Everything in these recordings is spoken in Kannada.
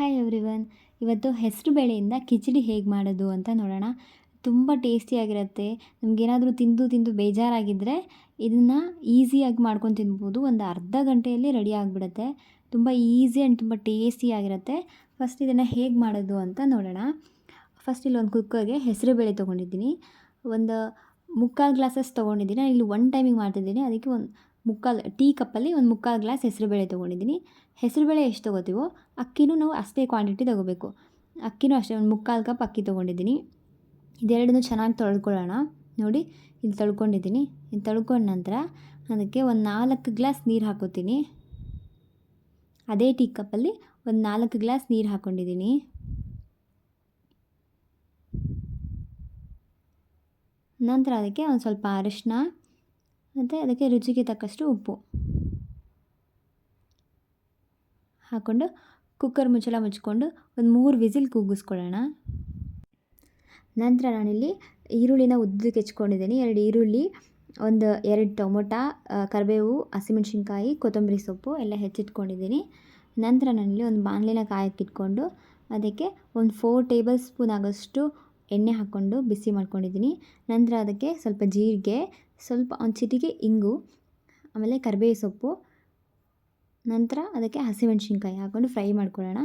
Hi everyone. ಇವತ್ತು ಹೆಸರು ಬೇಳೆಯಿಂದ ಕಿಚಡಿ ಹೇಗೆ ಮಾಡೋದು ಅಂತ ನೋಡೋಣ. ತುಂಬ ಟೇಸ್ಟಿಯಾಗಿರುತ್ತೆ. ನಮಗೇನಾದರೂ ತಿಂದು ತಿಂದು ಬೇಜಾರಾಗಿದ್ದರೆ ಇದನ್ನು ಈಸಿಯಾಗಿ ಮಾಡ್ಕೊಂಡು ತಿನ್ಬೋದು. ಒಂದು ಅರ್ಧ ಗಂಟೆಯಲ್ಲಿ ರೆಡಿ ಆಗಿಬಿಡುತ್ತೆ. ತುಂಬ ಈಸಿ ಆ್ಯಂಡ್ ತುಂಬ ಟೇಸ್ಟಿಯಾಗಿರುತ್ತೆ. ಫಸ್ಟ್ ಇದನ್ನು ಹೇಗೆ ಮಾಡೋದು ಅಂತ ನೋಡೋಣ. ಫಸ್ಟ್ ಇಲ್ಲೊಂದು ಕುಕ್ಕರ್ಗೆ ಹೆಸರು ಬೇಳೆ ತೊಗೊಂಡಿದ್ದೀನಿ. ಒಂದು ಮುಕ್ಕಾಲು ಗ್ಲಾಸಸ್ ತೊಗೊಂಡಿದ್ದೀನಿ. ಇಲ್ಲಿ ಒನ್ ಟೈಮಿಗೆ ಮಾಡ್ತಿದ್ದೀನಿ. ಅದಕ್ಕೆ ಒಂದು ಮುಕ್ಕಾಲು ಟೀ ಕಪ್ಪಲ್ಲಿ ಒಂದು ಮುಕ್ಕಾಲು ಗ್ಲಾಸ್ ಹೆಸರುಬೇಳೆ ತೊಗೊಂಡಿದ್ದೀನಿ. ಹೆಸರುಬೇಳೆ ಎಷ್ಟು ತೊಗೋತೀವೋ ಅಕ್ಕಿನೂ ನಾವು ಅಷ್ಟೇ ಕ್ವಾಂಟಿಟಿ ತೊಗೋಬೇಕು. ಅಕ್ಕಿನೂ ಅಷ್ಟೇ ಒಂದು ಮುಕ್ಕಾಲು ಕಪ್ ಅಕ್ಕಿ ತೊಗೊಂಡಿದ್ದೀನಿ. ಇದೆರಡನ್ನೂ ಚೆನ್ನಾಗಿ ತೊಳ್ಕೊಳ್ಳೋಣ. ನೋಡಿ ಇಲ್ಲಿ ತೊಳ್ಕೊಂಡಿದ್ದೀನಿ. ಇದು ತೊಳ್ಕೊಂಡ ನಂತರ ಅದಕ್ಕೆ ಒಂದು 4 ಗ್ಲಾಸ್ ನೀರು ಹಾಕೋತೀನಿ. ಅದೇ ಟೀ ಕಪ್ಪಲ್ಲಿ ಒಂದು 4 ಗ್ಲಾಸ್ ನೀರು ಹಾಕ್ಕೊಂಡಿದ್ದೀನಿ. ನಂತರ ಅದಕ್ಕೆ ಒಂದು ಸ್ವಲ್ಪ ಅರಿಶಿನ ಮತ್ತು ಅದಕ್ಕೆ ರುಚಿಗೆ ತಕ್ಕಷ್ಟು ಉಪ್ಪು ಹಾಕ್ಕೊಂಡು ಕುಕ್ಕರ್ ಮುಚ್ಚಳ ಮುಚ್ಕೊಂಡು ಒಂದು 3 ವಿಸಿಲ್ ಕೂಗಿಸ್ಕೊಳ್ಳೋಣ. ನಂತರ ನಾನಿಲ್ಲಿ ಈರುಳ್ಳಿನ ಉದ್ದಕ್ಕೆ ಹೆಚ್ಕೊಂಡಿದ್ದೀನಿ. 2 ಈರುಳ್ಳಿ, 2 ಟೊಮೊಟೊ, ಕರಿಬೇವು, ಹಸಿಮೆಣ್ಸಿನ್ಕಾಯಿ, ಕೊತ್ತಂಬರಿ ಸೊಪ್ಪು ಎಲ್ಲ ಹೆಚ್ಚಿಟ್ಕೊಂಡಿದ್ದೀನಿ. ನಂತರ ನಾನಿಲ್ಲಿ ಒಂದು ಬಾಣಲೆನ ಕಾಯಕ್ಕಿಟ್ಕೊಂಡು ಅದಕ್ಕೆ ಒಂದು 4 ಟೇಬಲ್ ಸ್ಪೂನ್ ಆಗೋಷ್ಟು ಎಣ್ಣೆ ಹಾಕ್ಕೊಂಡು ಬಿಸಿ ಮಾಡ್ಕೊಂಡಿದ್ದೀನಿ. ನಂತರ ಅದಕ್ಕೆ ಸ್ವಲ್ಪ ಜೀರಿಗೆ, ಸ್ವಲ್ಪ ಒಂದು ಚಿಟಿಕೆ ಇಂಗು, ಆಮೇಲೆ ಕರಿಬೇವು ಸೊಪ್ಪು, ನಂತರ ಅದಕ್ಕೆ ಹಸಿಮೆಣ್ಸಿನ್ಕಾಯಿ ಹಾಕ್ಕೊಂಡು ಫ್ರೈ ಮಾಡ್ಕೊಳ್ಳೋಣ.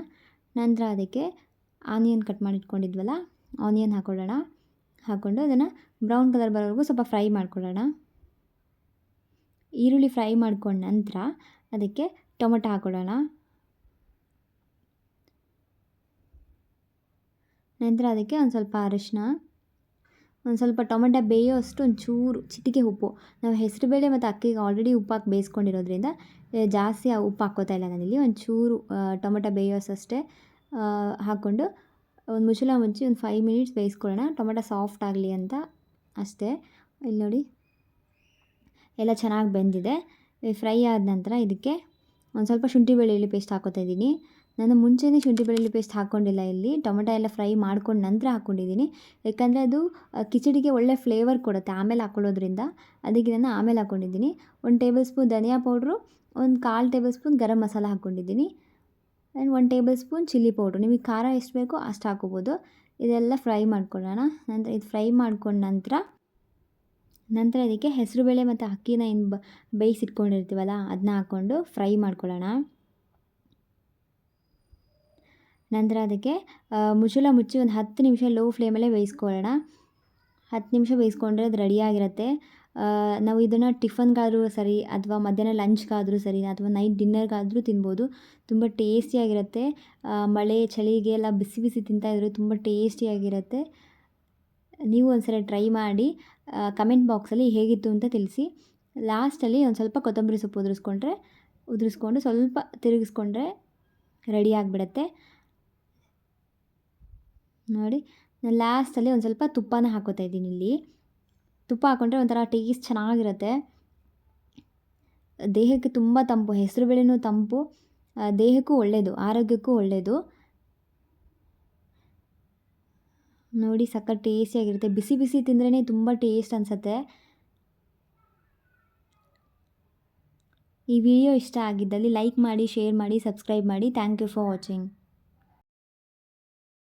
ನಂತರ ಅದಕ್ಕೆ ಆನಿಯನ್ ಕಟ್ ಮಾಡಿ ಇಟ್ಕೊಂಡಿದ್ವಲ್ಲ, ಆನಿಯನ್ ಹಾಕ್ಕೊಳ್ಳೋಣ. ಹಾಕ್ಕೊಂಡು ಅದನ್ನು ಬ್ರೌನ್ ಕಲರ್ ಬರೋವರೆಗೂ ಸ್ವಲ್ಪ ಫ್ರೈ ಮಾಡ್ಕೊಳ್ಳೋಣ. ಈರುಳ್ಳಿ ಫ್ರೈ ಮಾಡ್ಕೊಂಡ ನಂತರ ಅದಕ್ಕೆ ಟೊಮೊಟೊ ಹಾಕ್ಕೊಳ್ಳೋಣ. ನಂತರ ಅದಕ್ಕೆ ಒಂದು ಸ್ವಲ್ಪ ಅರಿಶಿನ, ಒಂದು ಸ್ವಲ್ಪ ಟೊಮೆಟೊ ಬೇಯೋಷ್ಟು ಒಂಚೂರು ಚಿಟಿಕೆ ಉಪ್ಪು. ನಾವು ಹೆಸರುಬೇಳೆ ಮತ್ತು ಅಕ್ಕಿಗೆ ಆಲ್ರೆಡಿ ಉಪ್ಪು ಹಾಕಿ ಬೇಯಿಸ್ಕೊಂಡಿರೋದ್ರಿಂದ ಜಾಸ್ತಿ ಉಪ್ಪು ಹಾಕ್ಕೋತಾ ಇಲ್ಲ ನಾನಿಲ್ಲಿ. ಒಂಚೂರು ಟೊಮೆಟೊ ಬೇಯೋಸಷ್ಟೇ ಹಾಕ್ಕೊಂಡು ಒಂದು ಮುಚ್ಚಳ ಮುಚ್ಚಿ ಒಂದು 5 ಮಿನಿಟ್ಸ್ ಬೇಯಿಸ್ಕೊಳ್ಳೋಣ. ಟೊಮೆಟೊ ಸಾಫ್ಟ್ ಆಗಲಿ ಅಂತ ಅಷ್ಟೇ. ಇಲ್ಲಿ ನೋಡಿ ಎಲ್ಲ ಚೆನ್ನಾಗಿ ಬೆಂದಿದೆ. ಫ್ರೈ ಆದ ನಂತರ ಇದಕ್ಕೆ ಒಂದು ಸ್ವಲ್ಪ ಶುಂಠಿ ಬೆಳ್ಳುಳ್ಳಿ ಪೇಸ್ಟ್ ಹಾಕ್ಕೋತಾ ಇದ್ದೀನಿ. ನಾನು ಮುಂಚೆನೇ ಶುಂಠಿ ಬೆಳ್ಳುಳ್ಳಿ ಪೇಸ್ಟ್ ಹಾಕ್ಕೊಂಡಿಲ್ಲ. ಇಲ್ಲಿ ಟೊಮೆಟೊ ಎಲ್ಲ ಫ್ರೈ ಮಾಡ್ಕೊಂಡು ನಂತರ ಹಾಕ್ಕೊಂಡಿದ್ದೀನಿ. ಯಾಕಂದರೆ ಅದು ಕಿಚಡಿಗೆ ಒಳ್ಳೆ ಫ್ಲೇವರ್ ಕೊಡುತ್ತೆ ಆಮೇಲೆ ಹಾಕ್ಕೊಳ್ಳೋದ್ರಿಂದ. ಅದಕ್ಕೆ ನಾನು ಆಮೇಲೆ ಹಾಕ್ಕೊಂಡಿದ್ದೀನಿ. 1 ಟೇಬಲ್ ಸ್ಪೂನ್ ಧನಿಯಾ ಪೌಡ್ರು, ಒಂದು 1/4 ಟೇಬಲ್ ಸ್ಪೂನ್ ಗರಂ ಮಸಾಲ ಹಾಕ್ಕೊಂಡಿದ್ದೀನಿ. And 1 table spoon chilli powder. ನಿಮಗೆ ಖಾರ ಎಷ್ಟು ಬೇಕೋ ಅಷ್ಟು ಹಾಕ್ಕೋಬೋದು. ಇದೆಲ್ಲ ಫ್ರೈ ಮಾಡ್ಕೊಳ್ಳೋಣ. ನಂತರ ಇದು ಫ್ರೈ ಮಾಡ್ಕೊಂಡ ನಂತರ ಇದಕ್ಕೆ ಹೆಸರುಬೇಳೆ ಮತ್ತು ಅಕ್ಕಿನ ಏನು ಬೇಯಿಸಿಟ್ಕೊಂಡಿರ್ತೀವಲ್ಲ ಅದನ್ನ ಹಾಕ್ಕೊಂಡು ಫ್ರೈ ಮಾಡ್ಕೊಳ್ಳೋಣ. ನಂತರ ಅದಕ್ಕೆ ಮುಚ್ಚಳ ಮುಚ್ಚಿ ಒಂದು 10 ನಿಮಿಷ ಲೋ ಫ್ಲೇಮಲ್ಲೇ ಬೇಯಿಸ್ಕೊಳ್ಳೋಣ. 10 ನಿಮಿಷ ಬೇಯಿಸ್ಕೊಂಡ್ರೆ ಅದು ರೆಡಿಯಾಗಿರುತ್ತೆ. ನಾವು ಇದನ್ನು ಟಿಫನ್ಗಾದರೂ ಸರಿ, ಅಥವಾ ಮಧ್ಯಾಹ್ನ ಲಂಚ್ಗಾದರೂ ಸರಿ, ಅಥವಾ ನೈಟ್ ಡಿನ್ನರ್ಗಾದರೂ ತಿನ್ಬೋದು. ತುಂಬ ಟೇಸ್ಟಿಯಾಗಿರುತ್ತೆ. ಮಳೆ ಚಳಿಗೆ ಎಲ್ಲ ಬಿಸಿ ಬಿಸಿ ತಿಂತಾಯಿದ್ರೆ ತುಂಬ ಟೇಸ್ಟಿಯಾಗಿರುತ್ತೆ. ನೀವು ಒಂದ್ಸಲ ಟ್ರೈ ಮಾಡಿ ಕಮೆಂಟ್ ಬಾಕ್ಸಲ್ಲಿ ಹೇಗಿತ್ತು ಅಂತ ತಿಳಿಸಿ. ಲಾಸ್ಟಲ್ಲಿ ಒಂದು ಸ್ವಲ್ಪ ಕೊತ್ತಂಬರಿ ಸೊಪ್ಪು ಉದುರಿಸ್ಕೊಂಡು ಸ್ವಲ್ಪ ತಿರುಗಿಸ್ಕೊಂಡ್ರೆ ರೆಡಿ ಆಗಿಬಿಡುತ್ತೆ. ನೋಡಿ ನಾನು ಲಾಸ್ಟಲ್ಲಿ ಒಂದು ಸ್ವಲ್ಪ ತುಪ್ಪನ ಹಾಕ್ಕೋತಾ ಇದ್ದೀನಿ. ಇಲ್ಲಿ ತುಪ್ಪ ಹಾಕ್ಕೊಂಡ್ರೆ ಒಂಥರ ಟೇಸ್ಟ್ ಚೆನ್ನಾಗಿರುತ್ತೆ. ದೇಹಕ್ಕೆ ತುಂಬ ತಂಪು. ಹೆಸರುಬೇಳೆನೂ ತಂಪು, ದೇಹಕ್ಕೂ ಒಳ್ಳೆಯದು, ಆರೋಗ್ಯಕ್ಕೂ ಒಳ್ಳೆಯದು. ನೋಡಿ ಸಖತ್ ಟೇಸ್ಟಿಯಾಗಿರುತ್ತೆ. ಬಿಸಿ ಬಿಸಿ ತಿಂದ್ರೇ ತುಂಬ ಟೇಸ್ಟ್ ಅನಿಸುತ್ತೆ. ಈ ವಿಡಿಯೋ ಇಷ್ಟ ಆಗಿದ್ದಲ್ಲಿ ಲೈಕ್ ಮಾಡಿ, ಶೇರ್ ಮಾಡಿ, ಸಬ್ಸ್ಕ್ರೈಬ್ ಮಾಡಿ. Thank you for watching.